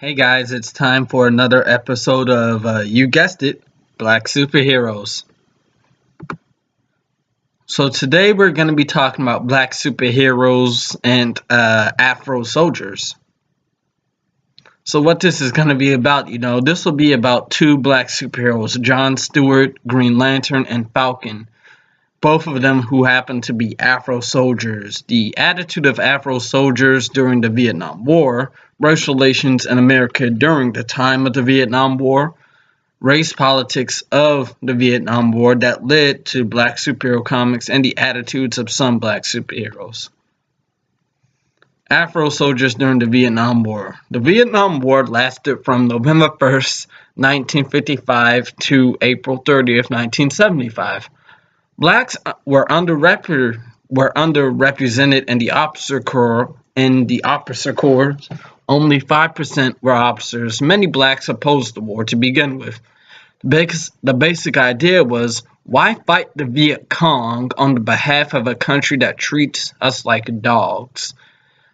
Hey guys, it's time for another episode of, you guessed it, Black Superheroes. So today we're going to be talking about black superheroes and Afro soldiers. So what this is going to be about, this will be about two black superheroes, John Stewart, Green Lantern, and Falcon. Both of them who happen to be Afro soldiers. The attitude of Afro soldiers during the Vietnam War, racial relations in America during the time of the Vietnam War, race politics of the Vietnam War that led to black superhero comics, and the attitudes of some black superheroes. Afro soldiers during the Vietnam War. The Vietnam War lasted from November 1st, 1955 to April 30th, 1975. Blacks were underrepresented in the officer corps. Only 5% were officers. Many blacks opposed the war to begin with. The basic idea was, why fight the Viet Cong on the behalf of a country that treats us like dogs?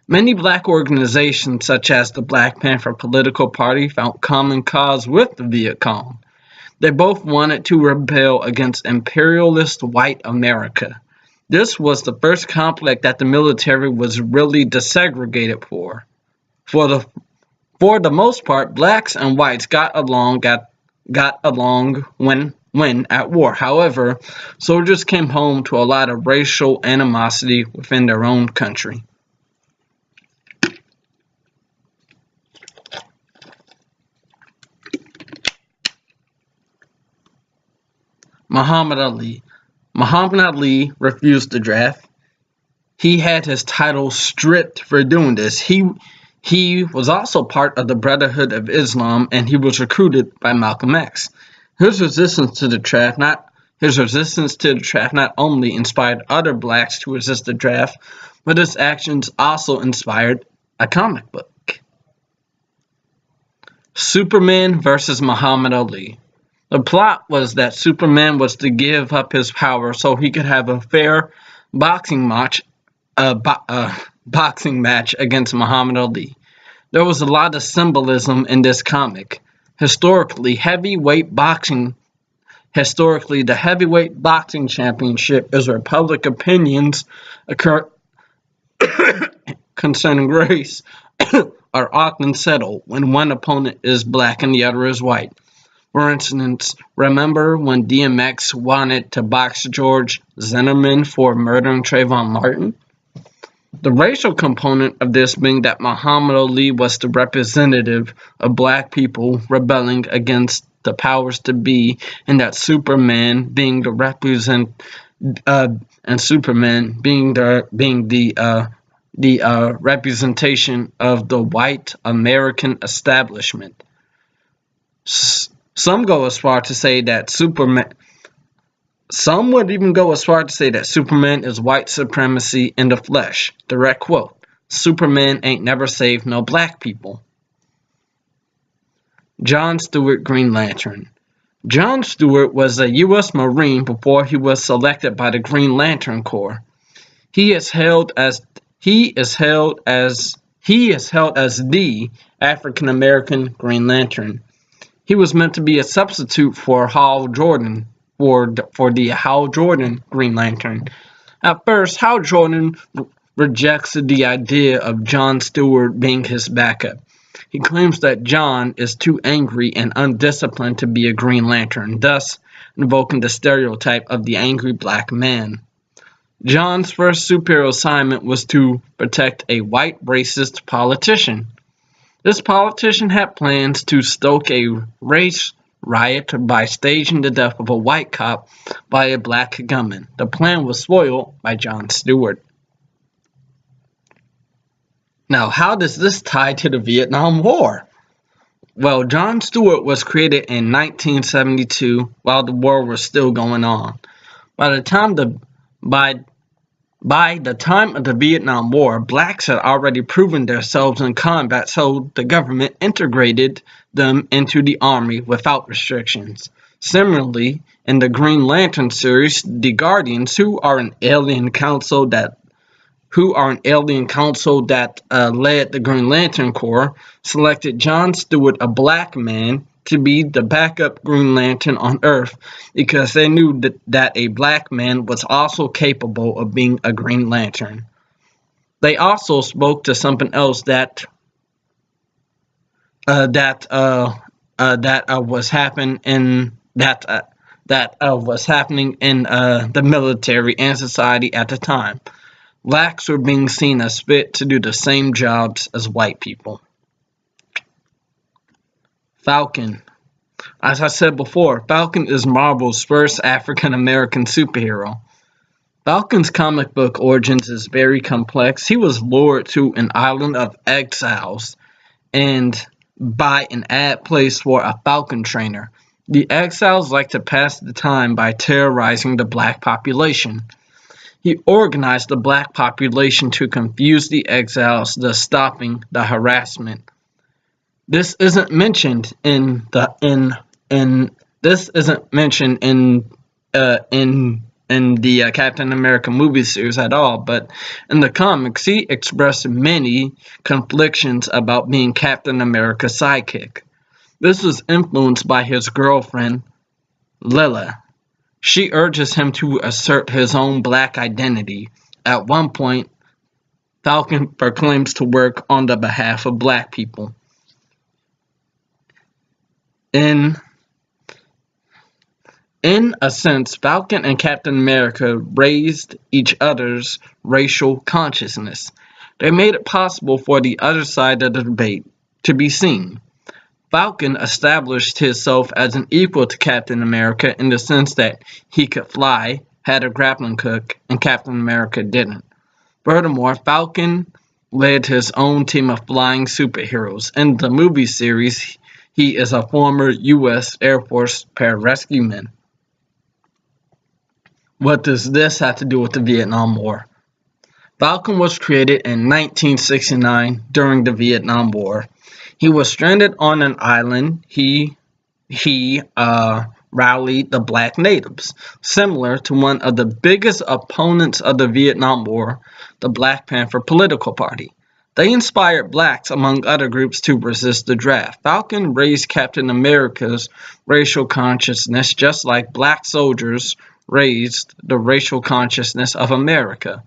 Many black organizations, such as the Black Panther political party, found common cause with the Viet Cong. They both wanted to rebel against imperialist white America. This was the first conflict that the military was really desegregated for. For the most part, blacks and whites got along when at war. However, soldiers came home to a lot of racial animosity within their own country. Muhammad Ali. Muhammad Ali refused the draft. He had his title stripped for doing this. He was also part of the Brotherhood of Islam, and he was recruited by Malcolm X. His resistance to the draft not only inspired other blacks to resist the draft, but his actions also inspired a comic book. Superman versus Muhammad Ali. The plot was that Superman was to give up his power so he could have a fair boxing match against Muhammad Ali. There was a lot of symbolism in this comic. Historically, the heavyweight boxing championship is where public opinions occur concerning race are often settled when one opponent is black and the other is white. For instance, remember when DMX wanted to box George Zimmerman for murdering Trayvon Martin? The racial component of this being that Muhammad Ali was the representative of black people rebelling against the powers to be, and that Superman being the representation of the white American establishment. Some would even go as far to say that Superman is white supremacy in the flesh. Direct quote, Superman ain't never saved no black people. John Stewart, Green Lantern. John Stewart was a U.S. Marine before he was selected by the Green Lantern Corps. He is held as the African American Green Lantern. He was meant to be a substitute for Hal Jordan, for the Hal Jordan Green Lantern. At first, Hal Jordan rejects the idea of John Stewart being his backup. He claims that John is too angry and undisciplined to be a Green Lantern, thus invoking the stereotype of the angry black man. John's first superhero assignment was to protect a white racist politician. This politician had plans to stoke a race riot by staging the death of a white cop by a black gunman. The plan was foiled by John Stewart. Now, how does this tie to the Vietnam War? Well, John Stewart was created in 1972 while the war was still going on. By the time of the Vietnam War, blacks had already proven themselves in combat, so the government integrated them into the army without restrictions. Similarly, in the Green Lantern series, the Guardians, who are an alien council that who are an alien council that led the Green Lantern Corps, selected John Stewart, a black man, to be the backup Green Lantern on Earth because they knew that a black man was also capable of being a Green Lantern. They also spoke to something else that was happening in the military and society at the time. Blacks were being seen as fit to do the same jobs as white people. Falcon. As I said before, Falcon is Marvel's first African American superhero. Falcon's comic book origins is very complex. He was lured to an island of exiles and by an ad place for a Falcon trainer. The exiles like to pass the time by terrorizing the black population. He organized the black population to confuse the exiles, thus stopping the harassment. This isn't mentioned in the Captain America movie series at all, but in the comics he expressed many conflictions about being Captain America's sidekick. This was influenced by his girlfriend, Lila. She urges him to assert his own black identity. At one point, Falcon proclaims to work on the behalf of black people. In a sense, Falcon and Captain America raised each other's racial consciousness. They made it possible for the other side of the debate to be seen. Falcon established himself as an equal to Captain America in the sense that he could fly, had a grappling hook, and Captain America didn't. Furthermore, Falcon led his own team of flying superheroes. In the movie series, he is a former U.S. Air Force pararescueman. What does this have to do with the Vietnam War? Falcon was created in 1969 during the Vietnam War. He was stranded on an island. He rallied the black natives, similar to one of the biggest opponents of the Vietnam War, the Black Panther political party. They inspired blacks, among other groups, to resist the draft. Falcon raised Captain America's racial consciousness just like black soldiers raised the racial consciousness of America.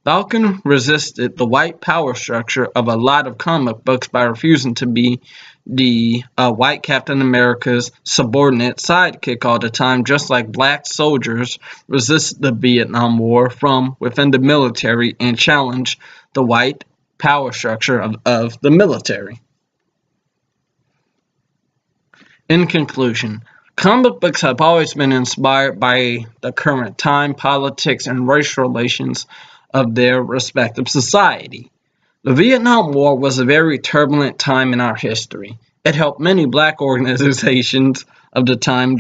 Falcon resisted the white power structure of a lot of comic books by refusing to be the white Captain America's subordinate sidekick all the time, just like black soldiers resisted the Vietnam War from within the military and challenged the white power structure of the military. In conclusion, comic books have always been inspired by the current time, politics, and race relations of their respective society. The Vietnam War was a very turbulent time in our history. It helped many black organizations of the time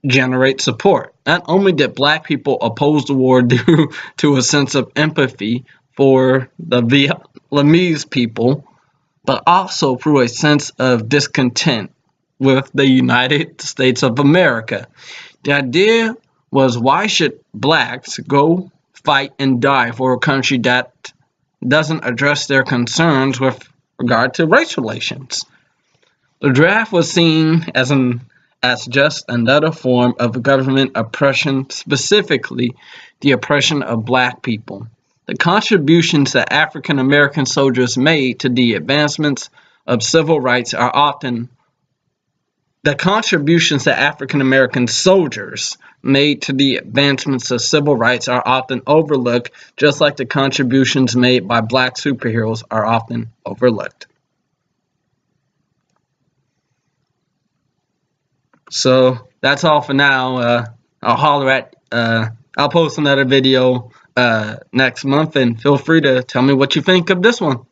generate support. Not only did black people oppose the war due to a sense of empathy for the Vietnamese people, but also through a sense of discontent with the United States of America. The idea was, why should blacks go fight and die for a country that doesn't address their concerns with regard to race relations? The draft was seen as just another form of government oppression, specifically the oppression of black people. The contributions that African American soldiers made to the advancements of civil rights are often overlooked, just like the contributions made by black superheroes are often overlooked. So that's all for now. I'll post another video next month, and feel free to tell me what you think of this one.